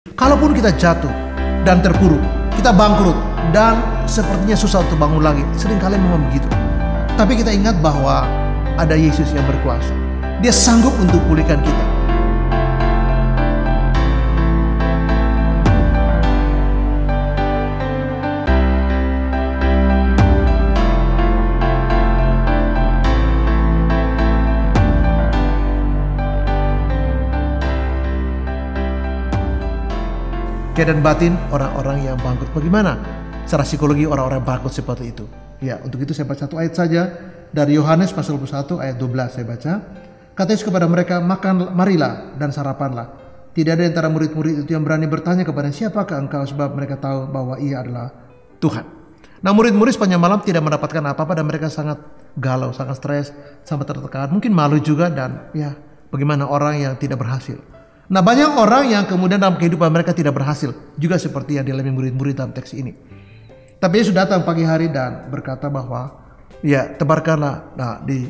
Kalaupun kita jatuh dan terpuruk, kita bangkrut dan sepertinya susah untuk bangun lagi, seringkali memang begitu. Tapi kita ingat bahwa ada Yesus yang berkuasa. Dia sanggup untuk pulihkan kita. Dan batin orang-orang yang bangkrut bagaimana? Secara psikologi orang-orang bangkrut seperti itu. Ya, untuk itu saya baca satu ayat saja dari Yohanes pasal 21 ayat 12 saya baca. Kata Yesus kepada mereka, marilah dan sarapanlah. Tidak ada antara murid-murid itu yang berani bertanya kepada siapakah engkau, sebab mereka tahu bahwa ia adalah Tuhan. Nah, murid-murid sepanjang malam tidak mendapatkan apa-apa dan mereka sangat galau, sangat stres, sangat tertekan, mungkin malu juga dan ya bagaimana orang yang tidak berhasil. Nah, banyak orang yang kemudian dalam kehidupan mereka tidak berhasil, juga seperti yang dialami murid-murid dalam teks ini. Tapi Yesus datang pagi hari dan berkata bahwa ya tebarkanlah di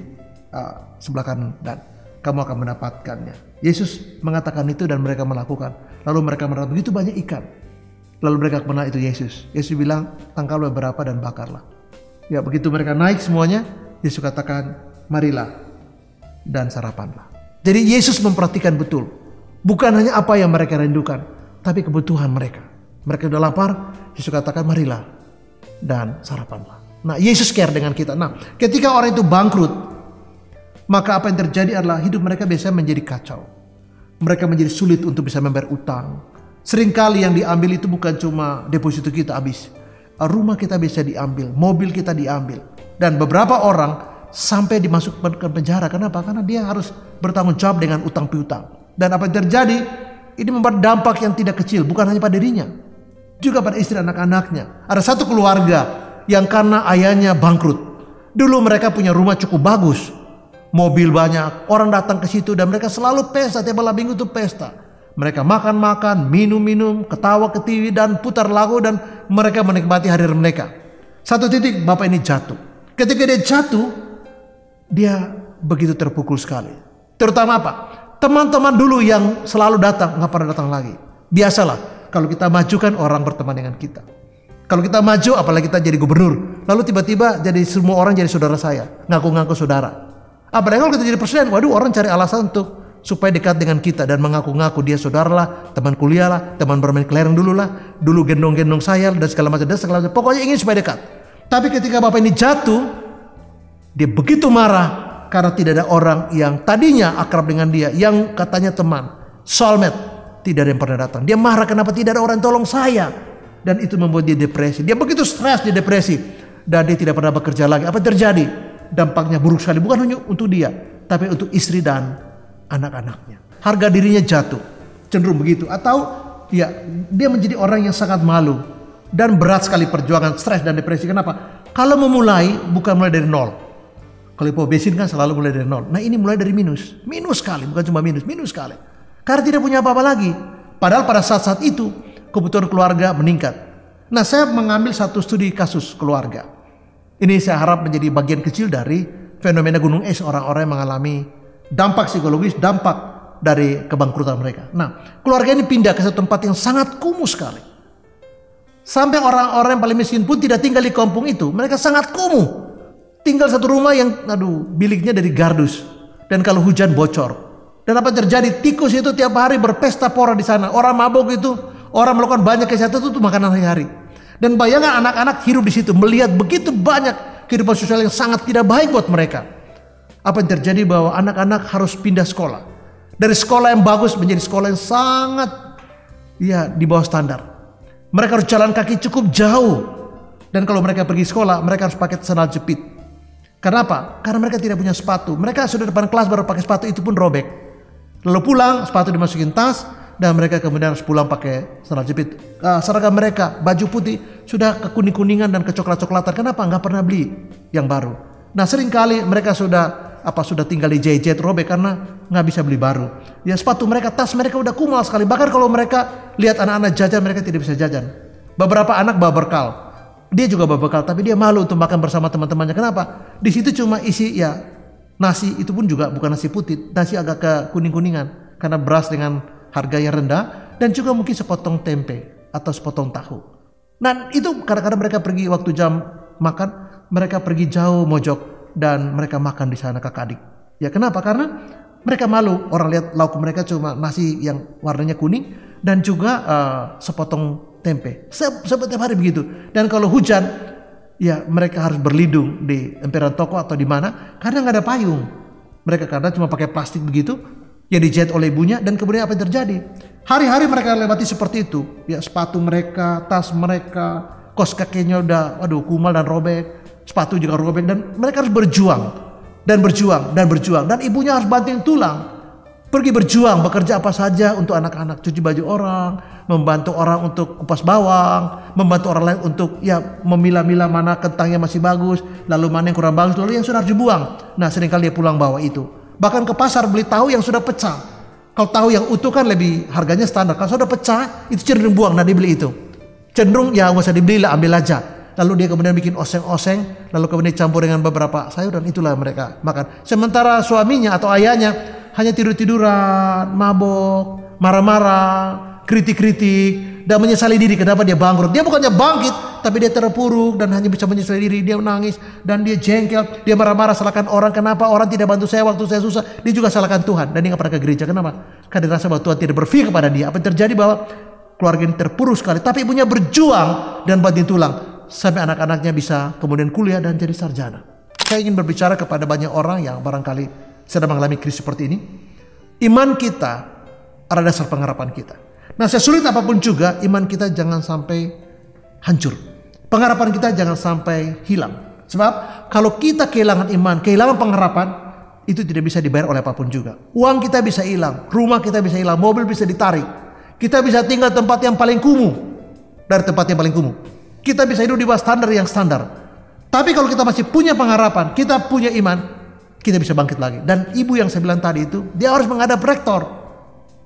sebelah kanan dan kamu akan mendapatkannya. Yesus mengatakan itu dan mereka melakukan. Lalu mereka mendapat begitu banyak ikan. Lalu mereka kenal itu Yesus. Yesus bilang tangkal beberapa dan bakarlah. Ya, begitu mereka naik semuanya, Yesus katakan marilah dan sarapanlah. Jadi Yesus memperhatikan betul. Bukan hanya apa yang mereka rindukan, tapi kebutuhan mereka. Mereka sudah lapar, Yesus katakan marilah dan sarapanlah. Nah, Yesus care dengan kita. Nah, ketika orang itu bangkrut, maka apa yang terjadi adalah hidup mereka biasanya menjadi kacau. Mereka menjadi sulit untuk bisa membayar utang. Seringkali yang diambil itu bukan cuma deposito kita habis. Rumah kita bisa diambil, mobil kita diambil. Dan beberapa orang sampai dimasukkan ke penjara. Kenapa? Karena dia harus bertanggung jawab dengan utang piutang. Dan apa yang terjadi, ini membuat dampak yang tidak kecil, bukan hanya pada dirinya, juga pada istri anak-anaknya. Ada satu keluarga yang karena ayahnya bangkrut. Dulu mereka punya rumah cukup bagus, mobil banyak, orang datang ke situ dan mereka selalu pesta, tiap malam minggu itu pesta. Mereka makan-makan, minum-minum, ketawa ke TV dan putar lagu dan mereka menikmati hari mereka. Satu titik bapak ini jatuh. Ketika dia jatuh, dia begitu terpukul sekali. Terutama apa? Teman-teman dulu yang selalu datang, nggak pernah datang lagi. Biasalah, kalau kita majukan orang berteman dengan kita. Kalau kita maju, apalagi kita jadi gubernur. Lalu tiba-tiba jadi semua orang jadi saudara saya. Ngaku-ngaku saudara. Apalagi kalau kita jadi presiden, waduh orang cari alasan untuk supaya dekat dengan kita. Dan mengaku-ngaku dia saudara lah, teman kuliah lah, teman bermain kelereng dulu lah. Dulu gendong-gendong saya dan segala macam. Pokoknya ingin supaya dekat. Tapi ketika bapak ini jatuh, dia begitu marah. Karena tidak ada orang yang tadinya akrab dengan dia, yang katanya teman, soulmate, tidak ada yang pernah datang. Dia marah kenapa tidak ada orang tolong saya. Dan itu membuat dia depresi. Dia begitu stres, dia depresi. Dan dia tidak pernah bekerja lagi. Apa yang terjadi? Dampaknya buruk sekali. Bukan hanya untuk dia, tapi untuk istri dan anak-anaknya. Harga dirinya jatuh. Cenderung begitu. Atau ya dia menjadi orang yang sangat malu. Dan berat sekali perjuangan, stres dan depresi. Kenapa? Kalau memulai, bukan mulai dari nol. Kalau pom bensin kan selalu mulai dari nol. Nah ini mulai dari minus. Minus sekali, bukan cuma minus sekali. Karena tidak punya apa-apa lagi. Padahal pada saat-saat itu kebutuhan keluarga meningkat. Nah, saya mengambil satu studi kasus keluarga. Ini saya harap menjadi bagian kecil dari fenomena gunung es, orang-orang yang mengalami dampak psikologis, dampak dari kebangkrutan mereka. Nah, keluarga ini pindah ke satu tempat yang sangat kumuh sekali. Sampai orang-orang yang paling miskin pun tidak tinggal di kampung itu. Mereka sangat kumuh. Tinggal satu rumah yang biliknya dari gardus. Dan kalau hujan bocor. Dan apa terjadi? Tikus itu tiap hari berpesta pora di sana. Orang mabuk itu, orang melakukan banyak kesehatan itu makanan hari-hari. Dan bayangkan anak-anak hidup di situ melihat begitu banyak kehidupan sosial yang sangat tidak baik buat mereka. Apa yang terjadi bahwa anak-anak harus pindah sekolah. Dari sekolah yang bagus menjadi sekolah yang sangat di bawah standar. Mereka harus jalan kaki cukup jauh. Dan kalau mereka pergi sekolah, mereka harus pakai sandal jepit. Kenapa? Karena mereka tidak punya sepatu. Mereka sudah depan kelas baru pakai sepatu, itu pun robek. Lalu pulang, sepatu dimasukin tas, dan mereka kemudian harus pulang pakai sandal jepit. Seragam mereka, baju putih, sudah kekuning-kuningan dan kecoklat-coklatan. Kenapa? Nggak pernah beli yang baru. Nah seringkali mereka sudah tinggal di JJ robek karena nggak bisa beli baru. Ya sepatu mereka, tas mereka udah kumal sekali. Bahkan kalau mereka lihat anak-anak jajan, mereka tidak bisa jajan. Beberapa anak bawa bekal. Dia juga bawa bekal, tapi dia malu untuk makan bersama teman-temannya. Kenapa? Di situ cuma isi nasi, itu pun juga bukan nasi putih, nasi agak ke kuning-kuningan karena beras dengan harga yang rendah dan juga mungkin sepotong tempe atau sepotong tahu. Nah itu kadang-kadang mereka pergi waktu jam makan, mereka pergi jauh mojok dan mereka makan di sana kakak adik. Ya kenapa? Karena mereka malu orang lihat lauk mereka cuma nasi yang warnanya kuning dan juga sepotong tempe. Setiap hari begitu. Dan kalau hujan, ya mereka harus berlindung di emperan toko atau di mana karena nggak ada payung. Mereka kadang cuma pakai plastik begitu yang dijahit oleh ibunya, dan kemudian apa yang terjadi? Hari-hari mereka lewati seperti itu. Ya sepatu mereka, tas mereka, kos kakinya udah kumal dan robek, sepatu juga robek, dan mereka harus berjuang. Dan berjuang, dan ibunya harus banting tulang, pergi berjuang, bekerja apa saja untuk anak-anak, cuci baju orang, membantu orang untuk kupas bawang, membantu orang lain untuk memilah-milah mana kentangnya masih bagus, lalu mana yang kurang bagus, lalu yang sudah harus dibuang. Nah seringkali dia pulang bawa itu, bahkan ke pasar beli tahu yang sudah pecah. Kalau tahu yang utuh kan lebih harganya standar, kalau sudah pecah itu cenderung buang, nah dibeli itu, cenderung nggak usah dibeli lah, ambil aja. Lalu dia kemudian bikin oseng-oseng, lalu kemudian campur dengan beberapa sayur, dan itulah mereka makan. Sementara suaminya atau ayahnya hanya tidur-tiduran, mabok, marah-marah, kritik-kritik, dan menyesali diri kenapa dia bangkrut. Dia bukannya bangkit, tapi dia terpuruk dan hanya bisa menyesali diri. Dia menangis dan dia jengkel, dia marah-marah, salahkan orang. Kenapa orang tidak bantu saya waktu saya susah? Dia juga salahkan Tuhan, dan dia nggak pernah ke gereja. Kenapa? Karena dia rasa bahwa Tuhan tidak berpihak kepada dia. Apa yang terjadi? Bahwa keluarga ini terpuruk sekali, tapi ibunya berjuang dan banting tulang sampai anak-anaknya bisa kemudian kuliah dan jadi sarjana. Saya ingin berbicara kepada banyak orang yang barangkali sedang mengalami krisis seperti ini. Iman kita adalah dasar pengharapan kita. Nah sesulit apapun juga, iman kita jangan sampai hancur. Pengharapan kita jangan sampai hilang. Sebab kalau kita kehilangan iman, kehilangan pengharapan, itu tidak bisa dibayar oleh apapun juga. Uang kita bisa hilang, rumah kita bisa hilang, mobil bisa ditarik. Kita bisa tinggal tempat yang paling kumuh dari tempat yang paling kumuh. Kita bisa hidup di bawah standar yang standar. Tapi kalau kita masih punya pengharapan, kita punya iman, kita bisa bangkit lagi. Dan ibu yang saya bilang tadi itu, dia harus menghadap rektor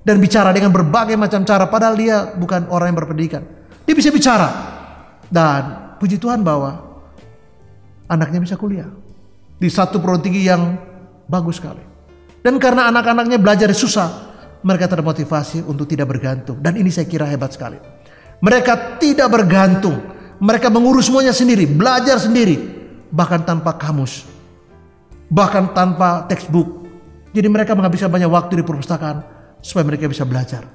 dan bicara dengan berbagai macam cara, padahal dia bukan orang yang berpendidikan. Dia bisa bicara. Dan puji Tuhan bahwa anaknya bisa kuliah di satu perguruan tinggi yang bagus sekali. Dan karena anak-anaknya belajar susah, mereka termotivasi untuk tidak bergantung. Dan ini saya kira hebat sekali. Mereka tidak bergantung. Mereka mengurus semuanya sendiri, belajar sendiri, bahkan tanpa kamus, bahkan tanpa textbook. Jadi mereka menghabiskan banyak waktu di perpustakaan supaya mereka bisa belajar.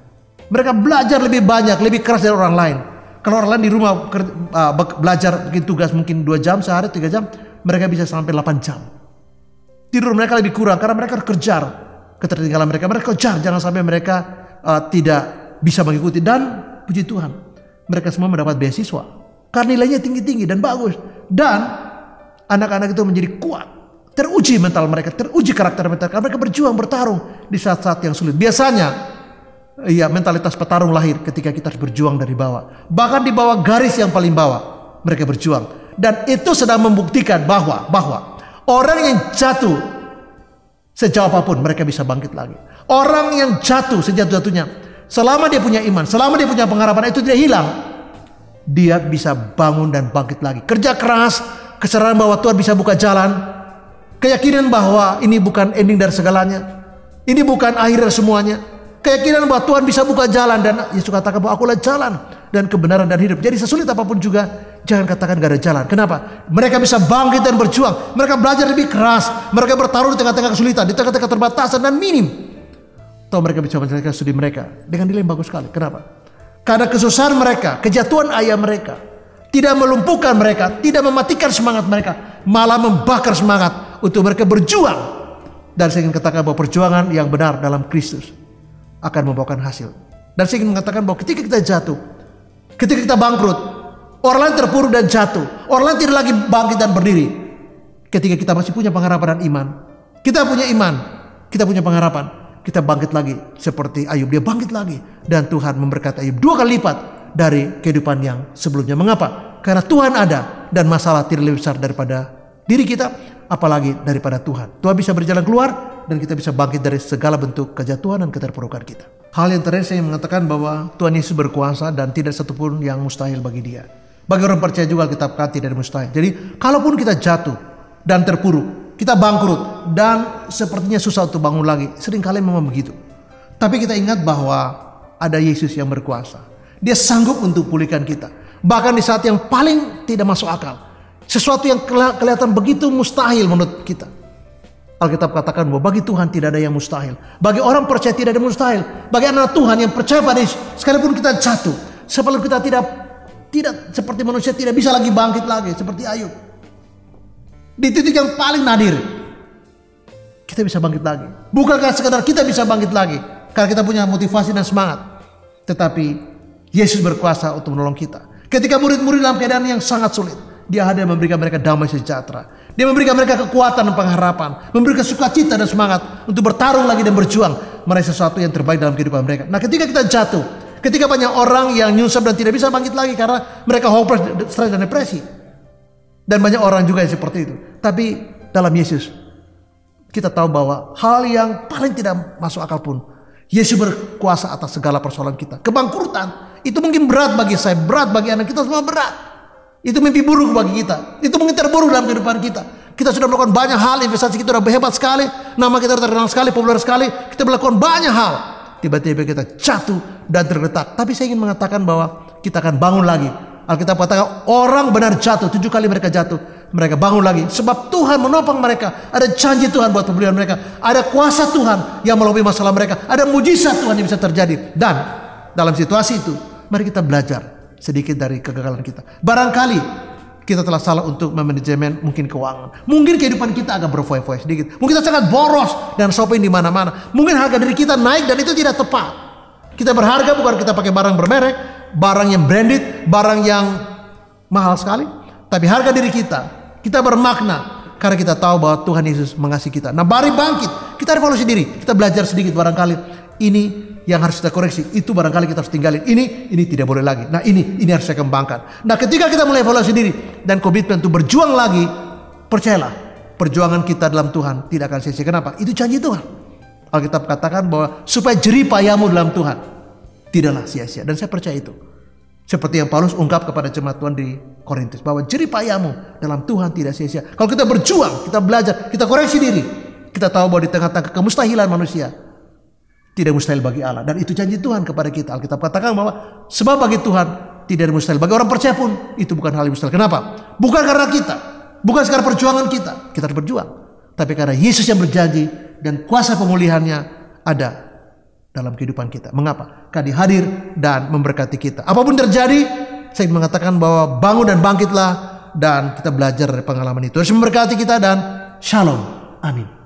Mereka belajar lebih banyak, lebih keras dari orang lain. Kalau orang lain di rumah belajar bikin tugas mungkin 2 jam sehari, 3 jam, mereka bisa sampai 8 jam. Tidur mereka lebih kurang karena mereka harus kejar ketertinggalan mereka. Mereka kejar jangan sampai mereka tidak bisa mengikuti. Dan puji Tuhan, mereka semua mendapat beasiswa karena nilainya tinggi-tinggi dan bagus. Dan anak-anak itu menjadi kuat, teruji mental mereka, teruji karakter mereka. Mereka berjuang, bertarung di saat-saat yang sulit. Biasanya mentalitas petarung lahir ketika kita harus berjuang dari bawah. Bahkan di bawah garis yang paling bawah mereka berjuang. Dan itu sedang membuktikan bahwa orang yang jatuh sejauh apapun mereka bisa bangkit lagi. Orang yang jatuh sejatuh-jatuhnya, selama dia punya iman, selama dia punya pengharapan, itu tidak hilang. Dia bisa bangun dan bangkit lagi. Kerja keras, kesadaran bahwa Tuhan bisa buka jalan, keyakinan bahwa ini bukan ending dari segalanya, ini bukan akhir dari semuanya, keyakinan bahwa Tuhan bisa buka jalan. Dan Yesus katakan bahwa akulah jalan dan kebenaran dan hidup. Jadi sesulit apapun juga, jangan katakan gak ada jalan. Kenapa? Mereka bisa bangkit dan berjuang. Mereka belajar lebih keras. Mereka bertaruh di tengah-tengah kesulitan, di tengah-tengah keterbatasan dan minim. Tahu mereka bisa menyelesaikan studi mereka dengan nilai yang bagus sekali. Kenapa? Karena kesusahan mereka, kejatuhan ayah mereka tidak melumpuhkan mereka, tidak mematikan semangat mereka, malah membakar semangat untuk mereka berjuang. Dan saya ingin katakan bahwa perjuangan yang benar dalam Kristus akan membawakan hasil. Dan saya ingin mengatakan bahwa ketika kita jatuh, ketika kita bangkrut, orang lain terpuruk dan jatuh, orang lain tidak lagi bangkit dan berdiri. Ketika kita masih punya pengharapan dan iman, kita punya iman, kita punya pengharapan, kita bangkit lagi seperti Ayub. Dia bangkit lagi dan Tuhan memberkati Ayub 2 kali lipat dari kehidupan yang sebelumnya. Mengapa? Karena Tuhan ada dan masalah tidak lebih besar daripada diri kita, apalagi daripada Tuhan. Tuhan bisa berjalan keluar dan kita bisa bangkit dari segala bentuk kejatuhan dan keterpurukan kita. Hal yang terakhir saya mengatakan bahwa Tuhan Yesus berkuasa dan tidak satupun yang mustahil bagi Dia. Bagi orang percaya juga Alkitab kata tidak ada mustahil. Jadi kalaupun kita jatuh dan terpuruk, kita bangkrut dan sepertinya susah untuk bangun lagi, seringkali memang begitu. Tapi kita ingat bahwa ada Yesus yang berkuasa. Dia sanggup untuk pulihkan kita. Bahkan di saat yang paling tidak masuk akal. Sesuatu yang kelihatan begitu mustahil menurut kita. Alkitab katakan bahwa bagi Tuhan tidak ada yang mustahil. Bagi orang percaya tidak ada yang mustahil. Bagi anak Tuhan yang percaya pada Yesus, sekalipun kita jatuh, sekalipun kita tidak seperti manusia, tidak bisa lagi bangkit lagi seperti Ayub. Di titik yang paling nadir, kita bisa bangkit lagi. Bukankah sekadar kita bisa bangkit lagi karena kita punya motivasi dan semangat, tetapi Yesus berkuasa untuk menolong kita. Ketika murid-murid dalam keadaan yang sangat sulit, Dia hadir memberikan mereka damai sejahtera. Dia memberikan mereka kekuatan dan pengharapan, memberikan sukacita dan semangat untuk bertarung lagi dan berjuang meraih sesuatu yang terbaik dalam kehidupan mereka. Nah, ketika kita jatuh, ketika banyak orang yang nyungsep dan tidak bisa bangkit lagi karena mereka hopeless, stres dan depresi, dan banyak orang juga yang seperti itu. Tapi dalam Yesus kita tahu bahwa hal yang paling tidak masuk akal pun, Yesus berkuasa atas segala persoalan kita. Kebangkrutan itu mungkin berat bagi saya, berat bagi anak kita, semua berat. Itu mimpi buruk bagi kita. Itu mungkin terburuk dalam kehidupan kita. Kita sudah melakukan banyak hal, investasi kita sudah hebat sekali, nama kita terkenal sekali, populer sekali. Kita melakukan banyak hal. Tiba-tiba kita jatuh dan tergeletak. Tapi saya ingin mengatakan bahwa kita akan bangun lagi. Alkitab katakan orang benar jatuh, 7 kali mereka jatuh, mereka bangun lagi. Sebab Tuhan menopang mereka. Ada janji Tuhan buat pemulihan mereka. Ada kuasa Tuhan yang melalui masalah mereka. Ada mujizat Tuhan yang bisa terjadi. Dan dalam situasi itu, mari kita belajar sedikit dari kegagalan kita. Barangkali kita telah salah untuk memanajemen mungkin keuangan. Mungkin kehidupan kita agak berfoya-foya sedikit. Mungkin kita sangat boros dan shopping di mana-mana. Mungkin harga diri kita naik dan itu tidak tepat. Kita berharga bukan kita pakai barang bermerek, barang yang branded, barang yang mahal sekali. Tapi harga diri kita bermakna karena kita tahu bahwa Tuhan Yesus mengasihi kita. Nah, mari bangkit. Kita evaluasi diri. Kita belajar sedikit barangkali. Ini yang harus kita koreksi, itu barangkali kita harus tinggalin. Ini tidak boleh lagi. Nah, ini harus saya kembangkan. Nah, ketika kita mulai evaluasi diri dan komitmen untuk berjuang lagi, percayalah, perjuangan kita dalam Tuhan tidak akan sia-sia. Kenapa? Itu janji Tuhan. Alkitab katakan bahwa supaya jerih payamu dalam Tuhan tidaklah sia-sia. Dan saya percaya itu. Seperti yang Paulus ungkap kepada jemaat Tuhan di Korintus, bahwa jerih payamu dalam Tuhan tidak sia-sia. Kalau kita berjuang, kita belajar, kita koreksi diri, kita tahu bahwa di tengah-tengah kemustahilan manusia, tidak mustahil bagi Allah. Dan itu janji Tuhan kepada kita. Alkitab katakan bahwa sebab bagi Tuhan tidak ada mustahil. Bagi orang percaya pun itu bukan hal yang mustahil. Kenapa? Bukan karena kita, bukan karena perjuangan kita harus berjuang, tapi karena Yesus yang berjanji dan kuasa pemulihannya ada dalam kehidupan kita. Mengapa? Karena Dia hadir dan memberkati kita. Apapun terjadi, saya ingin mengatakan bahwa bangun dan bangkitlah, dan kita belajar dari pengalaman itu. Terus memberkati kita dan shalom. Amin.